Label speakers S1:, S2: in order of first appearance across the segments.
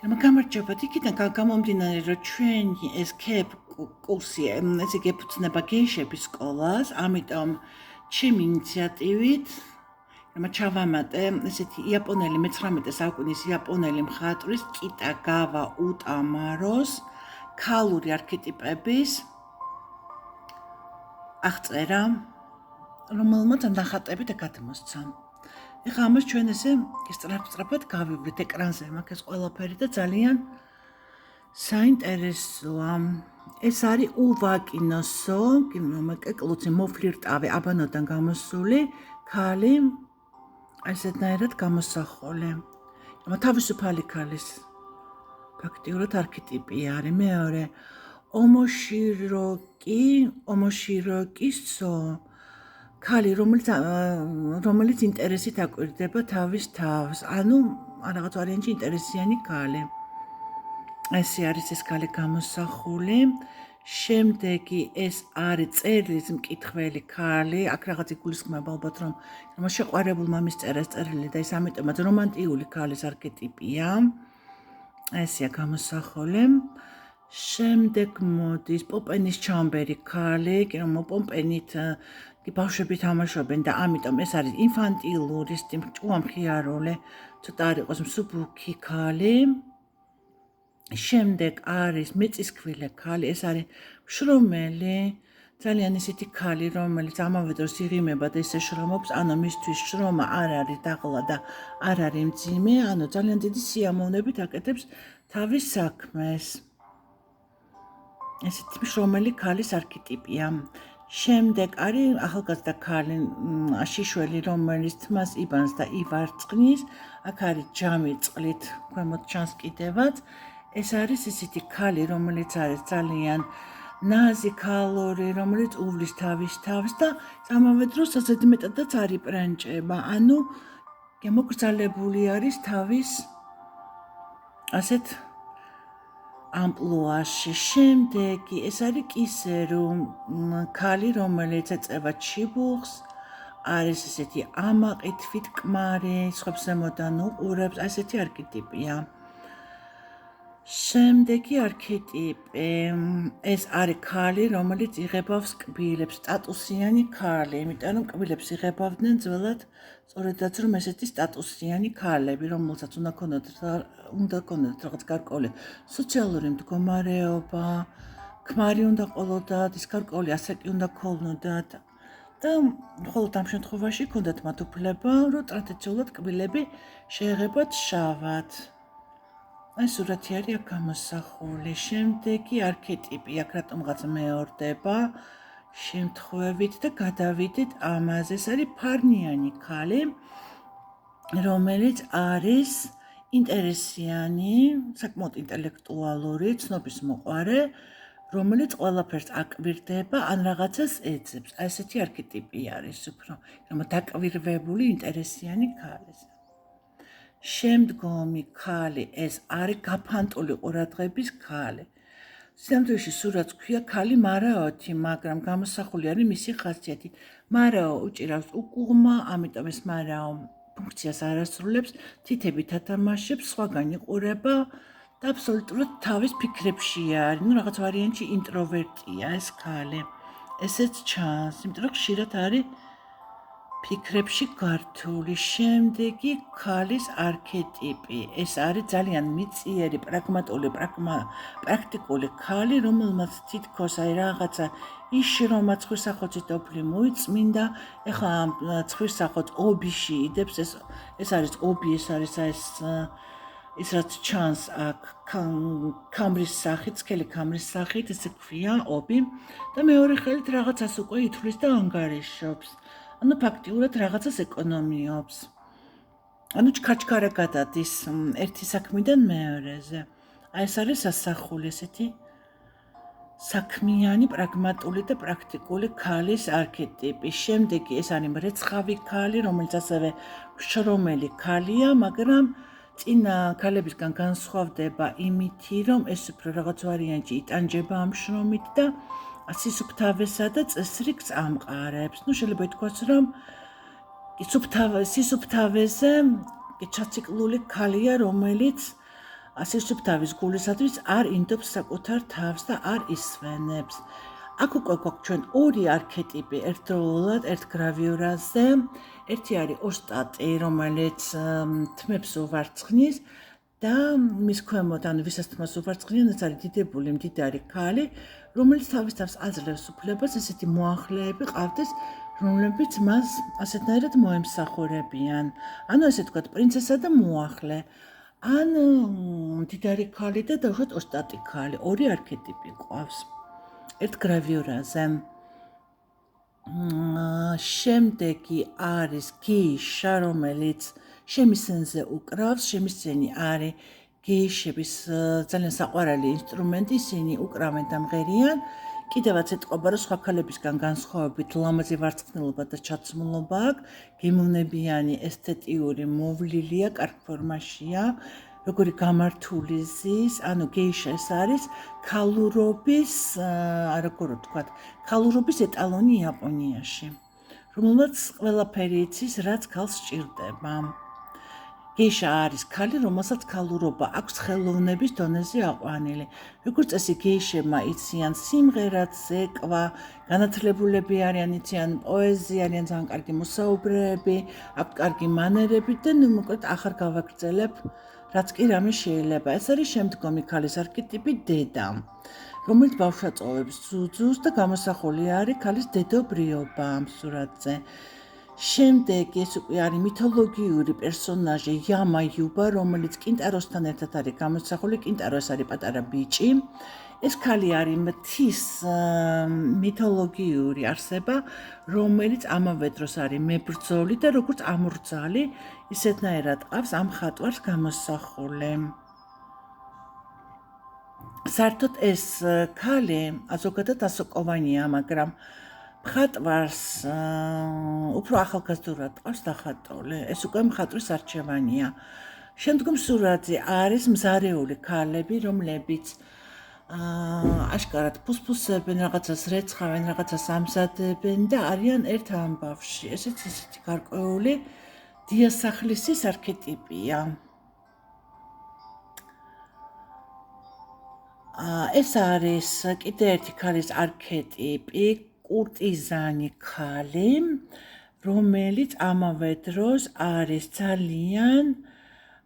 S1: გამარჯობათ, იქიდან გამომდინარე, რომ ჩვენი ეს CAP კურსი, ესე იგი ეფუძნება გეიშების სკოლას, ამიტომ ჩემი ინიციატივით ჩავამატე ესეთი იაპონელი 19 საუკუნის იაპონელი მხატვრის კიტაგავა უტამაროს ქალური არქეტიპების აღწერა, რომელმაც ნახატები და გადმოსცა. ეხლა ამას ჩვენ ესე სწრაფად გავივლით ეკრანზე, მაგ ეს ყველაფერი და ძალიან საინტერესოა. ეს არის ულვაკინოსო, კეკლუცი მოფლირტავე აბანოდან გამოსული ქალი, ესეთნაირად გამოსახული. თავისუფალი ქალის ფაქტიურად არქეტიპი არის. მეორე ომოშიროკისო ქალი, რომელიც ინტერესით აკვირდება თავის თავს, ანუ რაღაც ვარიანტში ინტერესიანი ქალი. ესე არის ეს ქალი გამოსახული. შემდეგი ეს არის წერილის მკითხველი ქალი, აქ რაღაც იგულისხმება ალბათ რომ შეყვარებულმა მისწერეს წერილი და ეს ამიტომაც რომანტიული ქალის არქეტიპია. ესეა გამოსახული. შემდეგ მოდის პოპენის ჩამბერი ქალი, პომპენით ბავშვები თამაშობენ და ამიტომ ეს არის ინფანტილური, ჭუამხიარული, ცოტა არ იყოს მსუბუქი ქალი. შემდეგ არის მეწისქვილე ქალი, ეს არის შრომელი, ძალიან ისეთი ქალი, რომელიც ამავე დროს იღიმება და ისე შრომობს, ანუ მისთვის შრომა არ არის დაღლა და არ არის მძიმე, ანუ ძალიან დიდი სიამოვნებით აკეთებს თავის საქმეს. ესეთი შრომელი ქალის არქეტიპია. შემდეგ არის ახალგაზრდა ქალი, შიშველი, რომელიც თმას იბანს და ივარწყნის, აქ არის ჯამი წყლით, ქვემოთ ჩანს კიდევაც. ეს არის ისეთი ქალი, რომელიც არის ძალიან ნაზი ქალური, რომელიც უვლის თავის თავს და ამავე დროს ასეთ მეტადაც არ იპრანჭება, ანუ მოკრძალებული არის თავის ასეთ ამპლუაში. შემდეგი ეს არის კისერო ქალი, რომელიც ეწევა ჩიბუხს, არის ესეთი ამაყი, თვითკმარი, სხვებს ზემოდან უყურებს, ასეთი არქეტიპია. შემდეგი არქეტიპი ეს არის ქალი, რომელიც იღებავს კბილებს, სტატუსიანი ქალი, იმიტომ რომ კბილებს იღებავდნენ ძველად, სწორედაც რომ ესეთი სტატუსიანი ქალები, რომელსაც უნდა ქონოდათ რაღაც გარკვეული სოციალური მდგომარეობა, ქმარი უნდა ყოლოდათ, ის გარკვეული ასაკი უნდა ქონოდათ და მხოლოდ ამ შემთხვევაში ქონდათ მათ უფლება, რომ ტრადიციულად კბილები შეეღებათ შავად. ეს სურათი არის აქ გამოსახული. შემდეგი არქეტიპი აქ რატომღაც მეორდება შემთხვევით და გადავიდეთ ამაზე. ეს არის ფარნიანი ქალი, რომელიც არის ინტერესიანი, საკმაოდ ინტელექტუალური, ცნობის მოყვარე, რომელიც ყველაფერს აკვირდება, ან რაღაცას ეძებს. ესეთი არქეტიპი არის უფრო, დაკვირვებული, ინტერესიანი ქალი. შემდგომი ქალი ეს არის გაფანტული ყურადღების ქალი. სამდროში სურათს ქვია ქალი მარაოთი, მაგრამ გამოსახული არის მისი ხასიათი. მარაო უჭირავს უკუღმა, ამიტომ ეს მარაო ფუნქციას არ ასრულებს, თითებით ათამაშებს, სხვაგან იყურება და აბსოლუტურად თავის ფიქრებში არის. რაღაც ვარიანტში ინტროვერტია ეს ქალი. ესეც ჩანს, იმიტომ რომ ხშირად არის ფიქრებში გართული. შემდეგი ქალის არქეტიპი. ეს არის ძალიან მიწიერი, პრაქტიკული ქალი, რომელმაც თითქოს რაღაცა იშრომა ცხვირსახოცით ოფლი მოიწმინდა. ეხლა ცხვირსახოც ობიში იდებს, ეს არის ობი, ეს არის ის რაც ჩანს აქ ქამრის სახით, სქელი ქამრის სახით, ესე ქვია ობი და მეორე ხელით რაღაცას უკვე ითვლის და ანგარიშობს. ანუ ფაქტიურად რაღაცას ეკონომიობს. ანუ ჩქარჩქარა გადადის ერთი საქმიდან მეორეზე. ეს არის სასახული, ესეთი საქმიანი, პრაგმატული და პრაქტიკული ქალის არქეტიპი. შემდეგი ეს არის მრეცხავი ქალი, რომელიც ასევე შრომელი ქალია, მაგრამ წინა ქალებისგან განსხვავდება იმითი, რომ ეს უფრო რაღაც ვარიანტში იტანჯება ამ შრომით და სისუფთავესა და წესრიგს ამყარებს. შეიძლება ითქვას, რომ სისუფთავეზე ჩაციკლული ქალია, რომელიც სისუფთავის გულისათვის არ ინდობს საკუთარ თავს და არ ისვენებს. აქ უკვე გვაქვს ჩვენ ორი არქეტიპი ერთდროულად ერთ გრავიურაზე. ერთი არის ოსტატი, რომელიც თმებს უვარცხნის და მის ქვემოთ, ანუ ვისაც თმას უვარცხნიან, ეს არის დიდებული, მდიდარი ქალი, რომელიც თავის თავს აძლევს უფლებას, ესეთი მოახლეები ყავდეს, რომლებიც მას ასეთნაირად მოემსახურებიან. ანუ ესე ვთქვათ, პრინცესა და მოახლე. ან მდიდარი ქალი და დავუშვათ ოსტატი ქალი, ორი არქეტიპი ყავს. ერთ გრავიურაზე. შემდეგი არის გეიშა, რომელიც შემისენზე უკრავს, შემისენი არის გეიშების ძალიან საყვარელი ინსტრუმენტი, ისინი უკრავენ და მღერიან. კიდევაც ეტყობა, რომ სხვა ქალებისგან განსხვავებით ლამაზი ვარცხნილობა და ჩაცმულობა აქვს, გემოვნებიანი, ესთეტიური, მოვლილია, კარგ ფორმაშია, როგორი გამართული ზის, ანუ გეიშა ეს არის ქალურობის, როგორ ვთქვათ, ქალურობის ეტალონი იაპონიაში, რომელმაც ყველაფერი იცის, რაც ქალს სჭირდება. გეიშა არის ქალი, რომელსაც ქალურობა აქვს ხელოვნების დონეზე აყვანილი. როგორც წესი, გეიშებმა იციან სიმღერა, ცეკვა, განათლებულები არიან, იციან პოეზია, არიან ძალიან კარგი მოსაუბრეები, აქვთ კარგი მანერები და მოკლედ ახარ გავაგრძელებ, რაც კი რამე შეიძლება. ეს არის შემდგომი ქალის არქეტიპი დედა, რომელიც ბავშვაწოვებს ძუძუს და გამოსახული არის ქალის დედობრიობა ამ სურათზე. შემდეგ ეს უკვე არის მითოლოგიური პერსონაჟი იამა იუბა, რომელიც კინტაროსთან ერთად არის გამოსახული. კინტარო ეს არის პატარა ბიჭი. ეს ქალი არის მთის მითოლოგიური არსება, რომელიც ამავე დროს არის მებრძოლი და როგორც ამორძალი, ისეთნაირად ყავს ამ ხატვარს გამოსახული. საერთოდ ეს ქალი ზოგადად ასოკოვანია, მაგრამ მხატვარს უფრო ახალგაზრდულად ყავს დახატული. ეს უკვე მხატვრის არჩევანია. შემდგომ სურათზე არის მზარეული ქალები, რომლებიც აშკარად ფუსფუსებენ, რაღაცას რეცხავენ, რაღაცას ამზადებენ და არიან ერთ ამბავში. ესეც ისეთი გარკვეული დიასახლისის არქეტიპია. ეს არის კიდე ერთი ქალის არქეტიპი, კურტიზანი ქალი, რომელიც ამავე დროს არის ძალიან,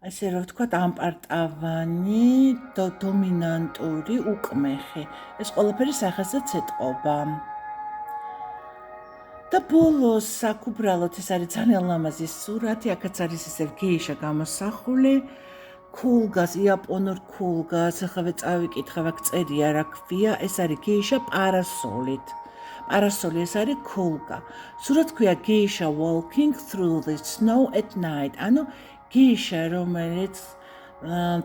S1: ესე რომ ვთქვათ, ამპარტავანი, დომინანტური, უკმეხი. ეს ყველაფერი სახესაც ეტყობა. და ბოლოს აქ უბრალოდ ეს არის ძალიან ლამაზი სურათი, აქაც არის ისევ გეიშა გამოსახული. ქულგას, იაპონურ ქულგას, ახლა წავიკითხავ, აქ წერია რა ქვია, ეს არის გეიშა პარასოლით. პარასოლი ეს არის ქულგა. სურათს ქვია გეიშა walking through the snow at night. ანუ გეიშა, რომელიც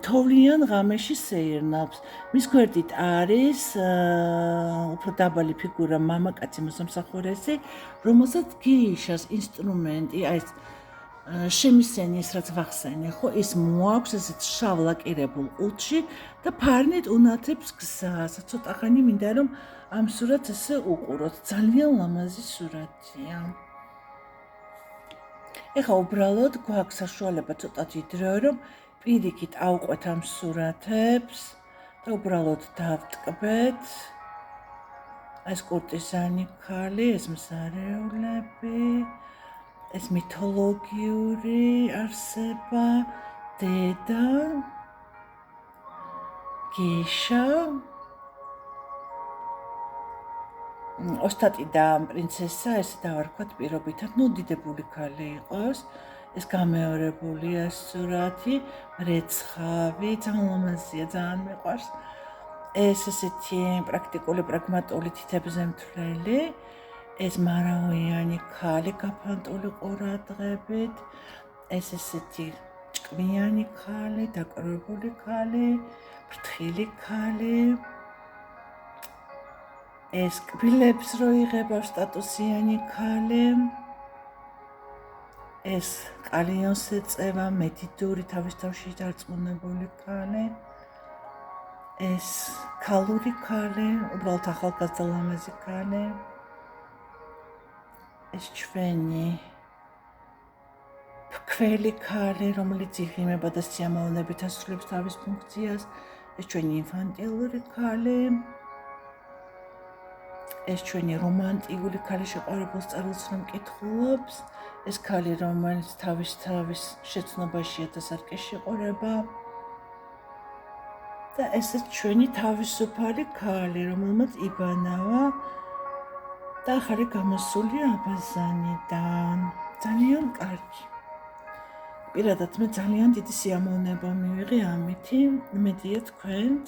S1: თოვლიან ღამეში სეირნობს. მის გვერდით არის უფრო დაბალი ფიგურა, მამაკაცი მოსამსახურესი, რომელსაც გეიშას ინსტრუმენტი, აი ეს შემისენი ის რაც ვახსენე, ხო, ის მოაქვს ესეთ შავ ლაკირებულ ყუთში და ფარნით უნათებს გზას. ცოტა ხანი მინდა რომ ამ სურათს ესე უყუროთ. ძალიან ლამაზი სურათია. ეხლა უბრალოდ გვაქვს საშუალება ცოტათი დრო, რომ პირიქით ავყვეთ ამ სურათებს და უბრალოდ დავტკბეთ. ეს კურტიზანი ქალი, ეს მზარეულები, ეს მითოლოგიური არსება, დედა, გეიშა, ოსტატი და პრინცესა, ესე დავარქვათ პირობითად, დიდებული ქალი იყოს. ეს გამეორებულია სურათი, რეცხავი, ძალიან ლამაზია, ძალიან მიყვარს. ეს ესეთი პრაქტიკული, პრაგმატული თითებზე მთლელი, ეს მარაოიანი ქალი გაფანტული ყურადღებით, ეს ესეთი ჭკვიანი ქალი, დაკრუებული ქალი, ფრთხილი ქალი, ეს კბილებს რო იღებავს სტატუსიანი ქალი, ეს კალიონს ეწევა, მედიდური თავის თავში დარწმუნებული ქალი, ეს ქალური ქალი, უბრალოდ ახალგაზრდა ლამაზი ქალი, ეს ჩვენი ფქველი ქალი, რომელიც იღიმება და სიამოვნებით ასრულებს თავის ფუნქციას, ეს ჩვენი ინფანტილური ქალი, ეს ჩვენი რომანტიკული ქალი შეყვარებულს წერილს რომ კითხულობს, ეს ქალი, რომელიც თავის შეცნობაშია და სარკეში ყურება და ესეც ჩვენი თავისუფალი ქალი, რომელმაც იბანავა და ახალი გამოსული აბაზანიდან. ძალიან კარგი. პირადად მე ძალიან დიდი სიამოვნება მივიღე ამითი, მედია თქვენც.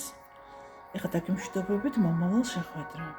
S1: ეხლა დაგემშვიდობებით მომავალ შეხვედრად.